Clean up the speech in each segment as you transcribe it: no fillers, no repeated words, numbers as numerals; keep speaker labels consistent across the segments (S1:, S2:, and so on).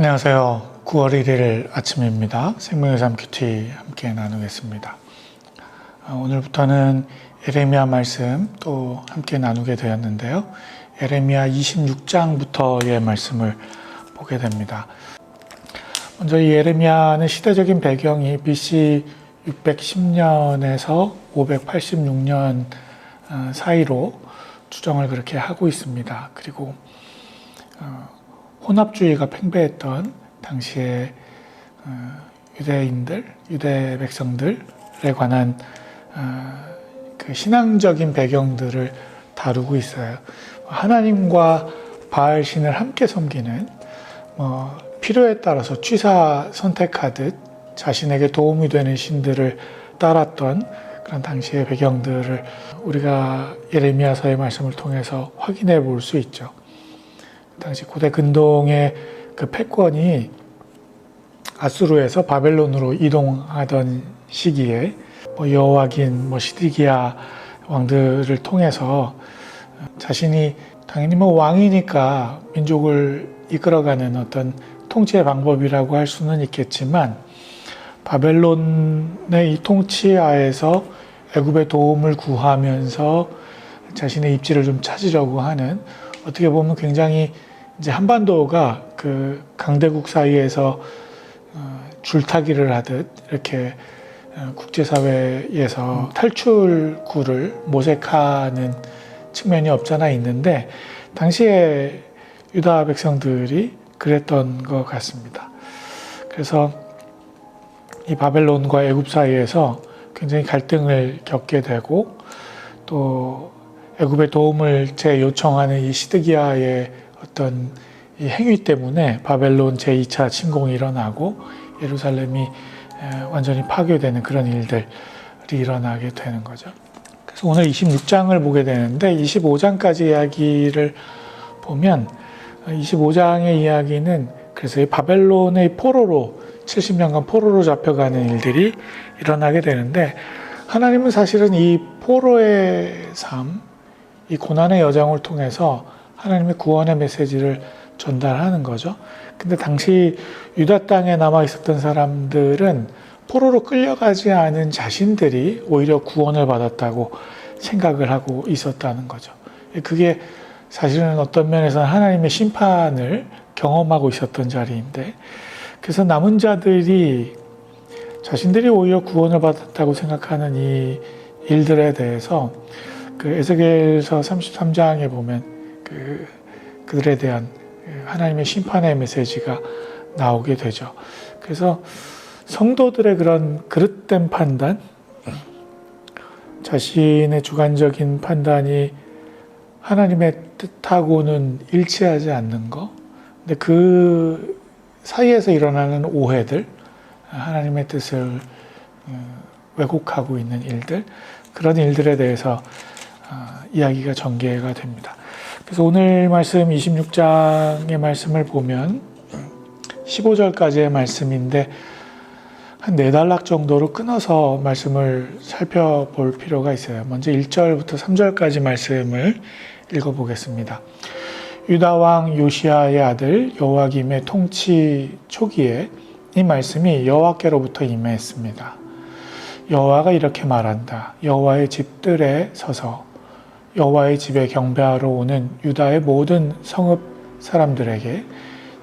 S1: 안녕하세요. 9월 1일 아침입니다. 생명의 삶 큐티 함께 나누겠습니다. 오늘부터는 에레미야 말씀 또 함께 나누게 되었는데요. 에레미야 26장부터의 말씀을 보게 됩니다. 먼저 이 에레미야는 시대적인 배경이 BC 610년에서 586년 사이로 추정을 그렇게 하고 있습니다. 그리고 혼합주의가 팽배했던 당시의 유대인들, 유대 백성들에 관한 그 신앙적인 배경들을 다루고 있어요. 하나님과 바알 신을 함께 섬기는 필요에 따라서 취사 선택하듯 자신에게 도움이 되는 신들을 따랐던 그런 당시의 배경들을 우리가 예레미야서의 말씀을 통해서 확인해 볼 수 있죠. 당시 고대 근동의 그 패권이 아수르에서 바벨론으로 이동하던 시기에 여호와긴, 시드기야 왕들을 통해서 자신이 당연히 왕이니까 민족을 이끌어가는 어떤 통치의 방법이라고 할 수는 있겠지만 바벨론의 이 통치하에서 애굽의 도움을 구하면서 자신의 입지를 좀 찾으려고 하는, 어떻게 보면 굉장히 이제 한반도가 그 강대국 사이에서 줄타기를 하듯 이렇게 국제사회에서 탈출구를 모색하는 측면이 없잖아 있는데, 당시에 유다 백성들이 그랬던 것 같습니다. 그래서 이 바벨론과 애굽 사이에서 굉장히 갈등을 겪게 되고, 또 애굽의 도움을 요청하는 이 시드기야의 어떤 이 행위 때문에 바벨론 제2차 침공이 일어나고 예루살렘이 완전히 파괴되는 그런 일들이 일어나게 되는 거죠. 그래서 오늘 26장을 보게 되는데, 25장까지 이야기를 보면 25장의 이야기는 그래서 이 바벨론의 포로로 70년간 포로로 잡혀가는 일들이 일어나게 되는데, 하나님은 사실은 이 포로의 삶, 이 고난의 여정을 통해서 하나님의 구원의 메시지를 전달하는 거죠. 근데 당시 유다 땅에 남아 있었던 사람들은 포로로 끌려가지 않은 자신들이 오히려 구원을 받았다고 생각을 하고 있었다는 거죠. 그게 사실은 어떤 면에서는 하나님의 심판을 경험하고 있었던 자리인데, 그래서 남은 자들이 자신들이 오히려 구원을 받았다고 생각하는 이 일들에 대해서 그 에스겔서 33장에 보면 그들에 대한 하나님의 심판의 메시지가 나오게 되죠. 그래서 성도들의 그런 그릇된 판단, 자신의 주관적인 판단이 하나님의 뜻하고는 일치하지 않는 거, 근데 그 사이에서 일어나는 오해들, 하나님의 뜻을 왜곡하고 있는 일들, 그런 일들에 대해서 이야기가 전개가 됩니다. 그래서 오늘 말씀 26장의 말씀을 보면 15절까지의 말씀인데 한 4단락 정도로 끊어서 말씀을 살펴볼 필요가 있어요. 먼저 1절부터 3절까지 말씀을 읽어보겠습니다. 유다 왕 요시야의 아들 여호와김의 통치 초기에 이 말씀이 여호와께로부터 임했습니다. 여호와가 이렇게 말한다. 여호와의 집들에 서서 여호와의 집에 경배하러 오는 유다의 모든 성읍 사람들에게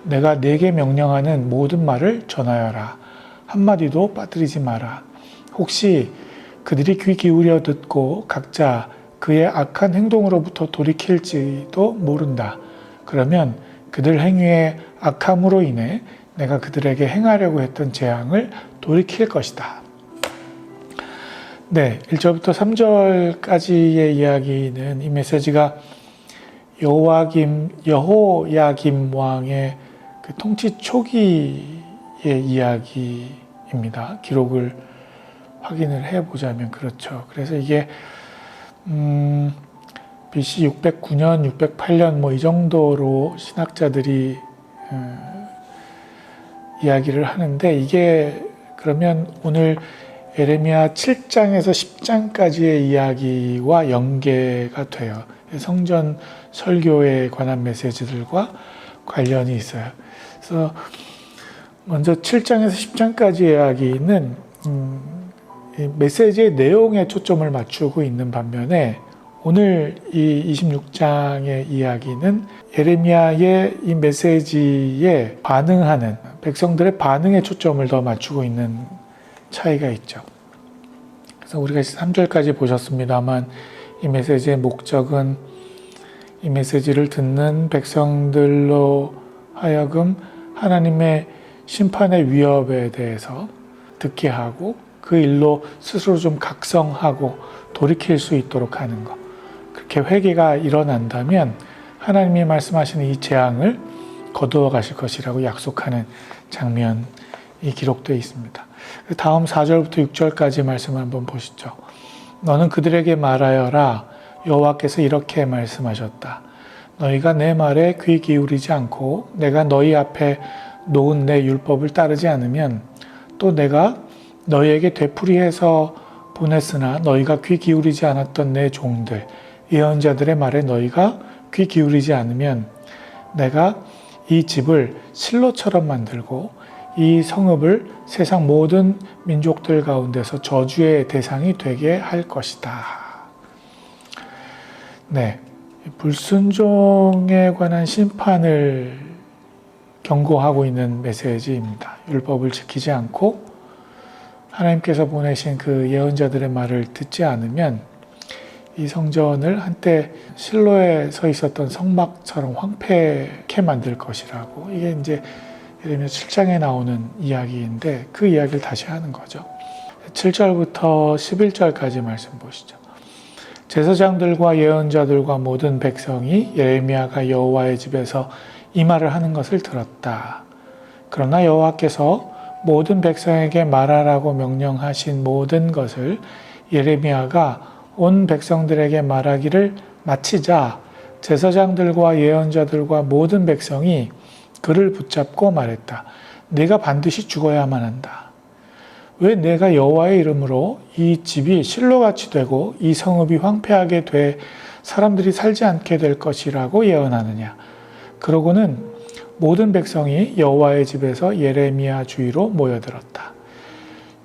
S1: 내가 네게 명령하는 모든 말을 전하여라. 한마디도 빠뜨리지 마라. 혹시 그들이 귀 기울여 듣고 각자 그의 악한 행동으로부터 돌이킬지도 모른다. 그러면 그들 행위의 악함으로 인해 내가 그들에게 행하려고 했던 재앙을 돌이킬 것이다. 네, 1절부터 3절까지의 이야기는 이 메시지가 여호야김 왕의 그 통치 초기의 이야기입니다. 기록을 확인을 해보자면 그렇죠. 그래서 이게 BC 609년, 608년 이 정도로 신학자들이 이야기를 하는데, 이게 그러면 오늘 에레미야 7장에서 10장까지의 이야기와 연계가 돼요. 성전 설교에 관한 메시지들과 관련이 있어요. 그래서 먼저 7장에서 10장까지 이야기는 이 메시지의 내용에 초점을 맞추고 있는 반면에 오늘 이 26장의 이야기는 예레미야의 이 메시지에 반응하는 백성들의 반응에 초점을 더 맞추고 있는 차이가 있죠. 그래서 우리가 3절까지 보셨습니다만 이 메시지의 목적은 이 메시지를 듣는 백성들로 하여금 하나님의 심판의 위협에 대해서 듣게 하고 그 일로 스스로 좀 각성하고 돌이킬 수 있도록 하는 것. 그렇게 회개가 일어난다면 하나님이 말씀하시는 이 재앙을 거두어 가실 것이라고 약속하는 장면이 기록되어 있습니다. 다음 4절부터 6절까지 말씀을 한번 보시죠. 너는 그들에게 말하여라. 여호와께서 이렇게 말씀하셨다. 너희가 내 말에 귀 기울이지 않고 내가 너희 앞에 놓은 내 율법을 따르지 않으면 또 내가 너희에게 되풀이해서 보냈으나 너희가 귀 기울이지 않았던 내 종들 예언자들의 말에 너희가 귀 기울이지 않으면 내가 이 집을 실로처럼 만들고 이 성읍을 세상 모든 민족들 가운데서 저주의 대상이 되게 할 것이다. 네, 불순종에 관한 심판을 경고하고 있는 메시지입니다. 율법을 지키지 않고 하나님께서 보내신 그 예언자들의 말을 듣지 않으면 이 성전을 한때 실로에 서 있었던 성막처럼 황폐케 만들 것이라고, 이게 이제 예레미야 7장에 나오는 이야기인데 그 이야기를 다시 하는 거죠. 7절부터 11절까지 말씀 보시죠. 제사장들과 예언자들과 모든 백성이 예레미야가 여호와의 집에서 이 말을 하는 것을 들었다. 그러나 여호와께서 모든 백성에게 말하라고 명령하신 모든 것을 예레미야가 온 백성들에게 말하기를 마치자 제사장들과 예언자들과 모든 백성이 그를 붙잡고 말했다. 네가 반드시 죽어야만 한다. 왜 내가 여호와의 이름으로 이 집이 실로같이 되고 이 성읍이 황폐하게 돼 사람들이 살지 않게 될 것이라고 예언하느냐. 그러고는 모든 백성이 여호와의 집에서 예레미야 주위로 모여들었다.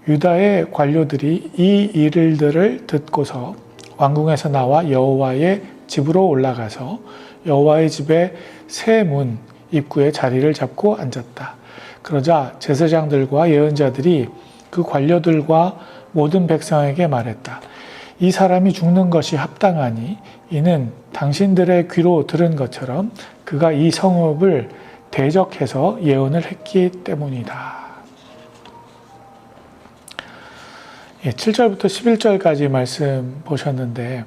S1: 유다의 관료들이 이 일들을 듣고서 왕궁에서 나와 여호와의 집으로 올라가서 여호와의 집의 새 문 입구에 자리를 잡고 앉았다. 그러자 제사장들과 예언자들이 그 관료들과 모든 백성에게 말했다. 이 사람이 죽는 것이 합당하니 이는 당신들의 귀로 들은 것처럼 그가 이 성읍을 대적해서 예언을 했기 때문이다. 7절부터 11절까지 말씀 보셨는데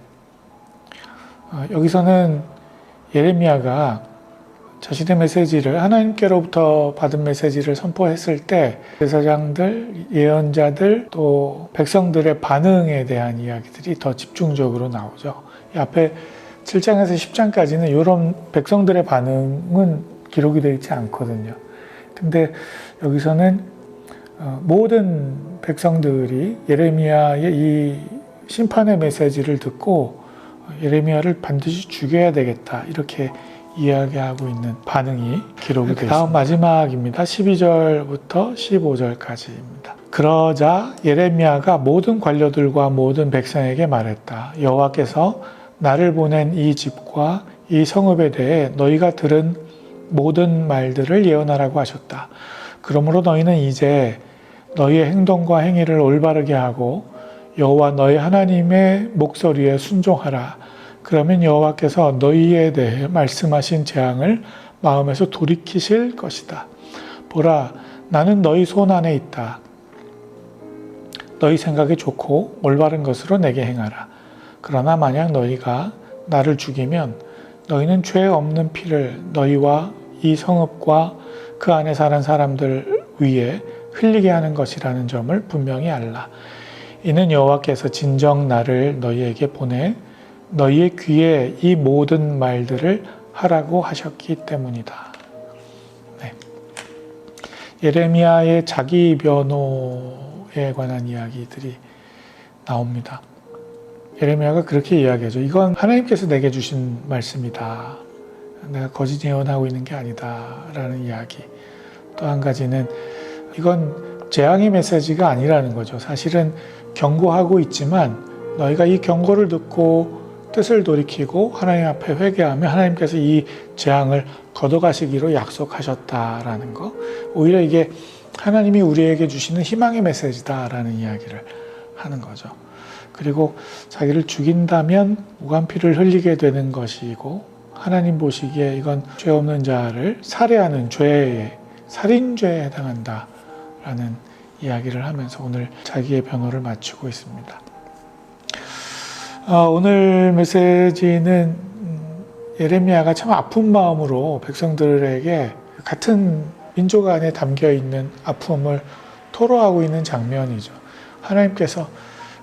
S1: 여기서는 예레미야가 자신의 메시지를 하나님께로부터 받은 메시지를 선포했을 때 제사장들, 예언자들 또 백성들의 반응에 대한 이야기들이 더 집중적으로 나오죠. 이 앞에 7장에서 10장까지는 이런 백성들의 반응은 기록이 되어 있지 않거든요. 근데 여기서는 모든 백성들이 예레미야의 이 심판의 메시지를 듣고 예레미야를 반드시 죽여야 되겠다 이렇게 이야기하고 있는 반응이 기록이 되어 있습니다. 다음 마지막입니다. 12절부터 15절까지입니다. 그러자 예레미야가 모든 관료들과 모든 백성에게 말했다. 여호와께서 나를 보낸 이 집과 이 성읍에 대해 너희가 들은 모든 말들을 예언하라고 하셨다. 그러므로 너희는 이제 너희의 행동과 행위를 올바르게 하고 여호와 너희 하나님의 목소리에 순종하라. 그러면 여호와께서 너희에 대해 말씀하신 재앙을 마음에서 돌이키실 것이다. 보라, 나는 너희 손 안에 있다. 너희 생각이 좋고 올바른 것으로 내게 행하라. 그러나 만약 너희가 나를 죽이면 너희는 죄 없는 피를 너희와 이 성읍과 그 안에 사는 사람들 위에 흘리게 하는 것이라는 점을 분명히 알라. 이는 여호와께서 진정 나를 너희에게 보내 너희의 귀에 이 모든 말들을 하라고 하셨기 때문이다. 네. 예레미야의 자기 변호에 관한 이야기들이 나옵니다. 예레미야가 그렇게 이야기하죠. 이건 하나님께서 내게 주신 말씀이다. 내가 거짓 예언하고 있는 게 아니다라는 이야기. 또 한 가지는 이건 재앙의 메시지가 아니라는 거죠. 사실은 경고하고 있지만 너희가 이 경고를 듣고 뜻을 돌이키고 하나님 앞에 회개하면 하나님께서 이 재앙을 걷어가시기로 약속하셨다라는 거. 오히려 이게 하나님이 우리에게 주시는 희망의 메시지다라는 이야기를 하는 거죠. 그리고 자기를 죽인다면 무관피를 흘리게 되는 것이고 하나님 보시기에 이건 죄 없는 자를 살해하는 죄에 살인죄에 해당한다라는 이야기를 하면서 오늘 자기의 변호를 마치고 있습니다. 오늘 메시지는 예레미야가 참 아픈 마음으로 백성들에게 같은 민족 안에 담겨있는 아픔을 토로하고 있는 장면이죠. 하나님께서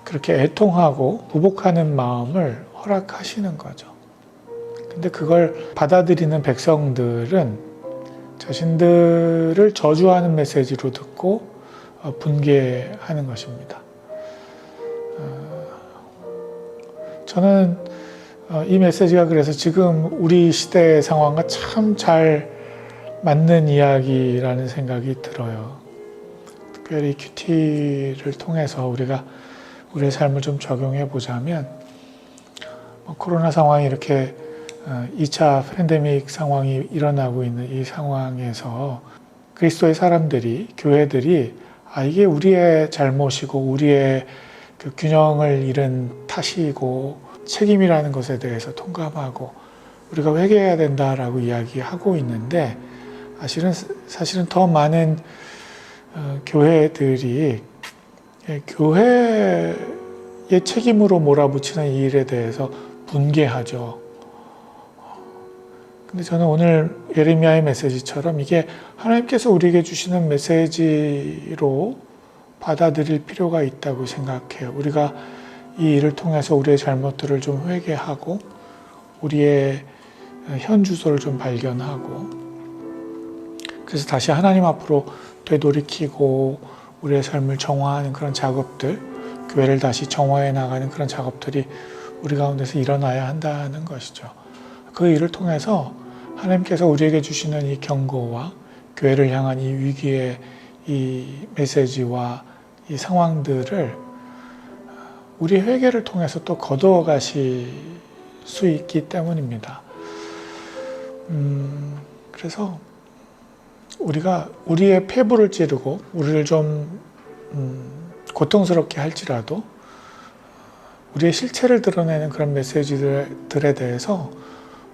S1: 그렇게 애통하고 부복하는 마음을 허락하시는 거죠. 근데 그걸 받아들이는 백성들은 자신들을 저주하는 메시지로 듣고 분개하는 것입니다. 저는 이 메시지가 그래서 지금 우리 시대의 상황과 참 잘 맞는 이야기라는 생각이 들어요. 특별히 큐티를 통해서 우리가 우리의 삶을 좀 적용해 보자면 코로나 상황이 이렇게 2차 팬데믹 상황이 일어나고 있는 이 상황에서 그리스도의 사람들이, 교회들이 이게 우리의 잘못이고 우리의 그 균형을 잃은 탓이고 책임이라는 것에 대해서 통감하고 우리가 회개해야 된다라고 이야기하고 있는데 사실은 더 많은 교회들이 교회의 책임으로 몰아붙이는 이 일에 대해서 분개하죠. 근데 저는 오늘 예레미야의 메시지처럼 이게 하나님께서 우리에게 주시는 메시지로 받아들일 필요가 있다고 생각해요. 우리가 이 일을 통해서 우리의 잘못들을 좀 회개하고 우리의 현 주소를 좀 발견하고 그래서 다시 하나님 앞으로 되돌이키고 우리의 삶을 정화하는 그런 작업들, 교회를 다시 정화해 나가는 그런 작업들이 우리 가운데서 일어나야 한다는 것이죠. 그 일을 통해서 하나님께서 우리에게 주시는 이 경고와 교회를 향한 이 위기의 이 메시지와 이 상황들을 우리의 회개를 통해서 또 거두어가실 수 있기 때문입니다. 그래서 우리가 우리의 폐부를 찌르고 우리를 좀 고통스럽게 할지라도 우리의 실체를 드러내는 그런 메시지들에 대해서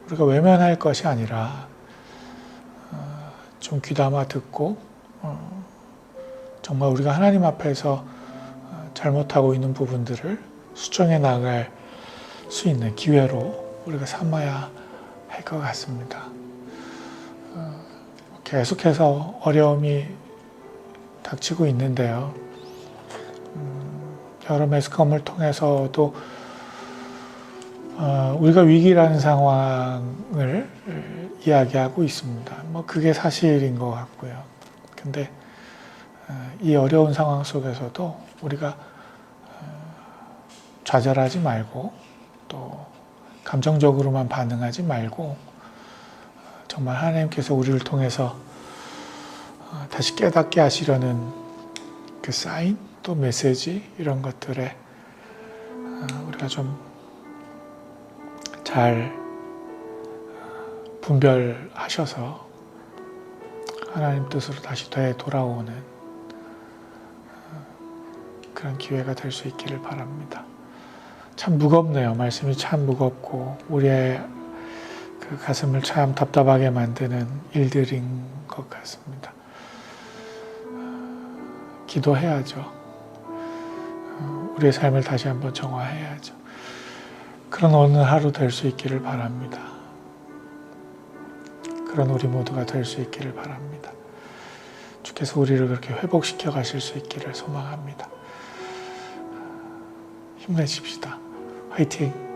S1: 우리가 외면할 것이 아니라 좀 귀담아 듣고 정말 우리가 하나님 앞에서 잘못하고 있는 부분들을 수정해 나갈 수 있는 기회로 우리가 삼아야 할 것 같습니다. 계속해서 어려움이 닥치고 있는데요. 여러 매스컴을 통해서도 우리가 위기라는 상황을 이야기하고 있습니다. 그게 사실인 것 같고요. 근데 이 어려운 상황 속에서도 우리가 좌절하지 말고 또 감정적으로만 반응하지 말고 정말 하나님께서 우리를 통해서 다시 깨닫게 하시려는 그 사인 또 메시지 이런 것들에 우리가 좀 잘 분별하셔서 하나님 뜻으로 다시 되돌아오는 그런 기회가 될 수 있기를 바랍니다. 참 무겁네요. 말씀이 참 무겁고 우리의 그 가슴을 참 답답하게 만드는 일들인 것 같습니다. 기도해야죠. 우리의 삶을 다시 한번 정화해야죠. 그런 오늘 하루 될 수 있기를 바랍니다. 그런 우리 모두가 될 수 있기를 바랍니다. 주께서 우리를 그렇게 회복시켜 가실 수 있기를 소망합니다. 힘내십시다. 화이팅!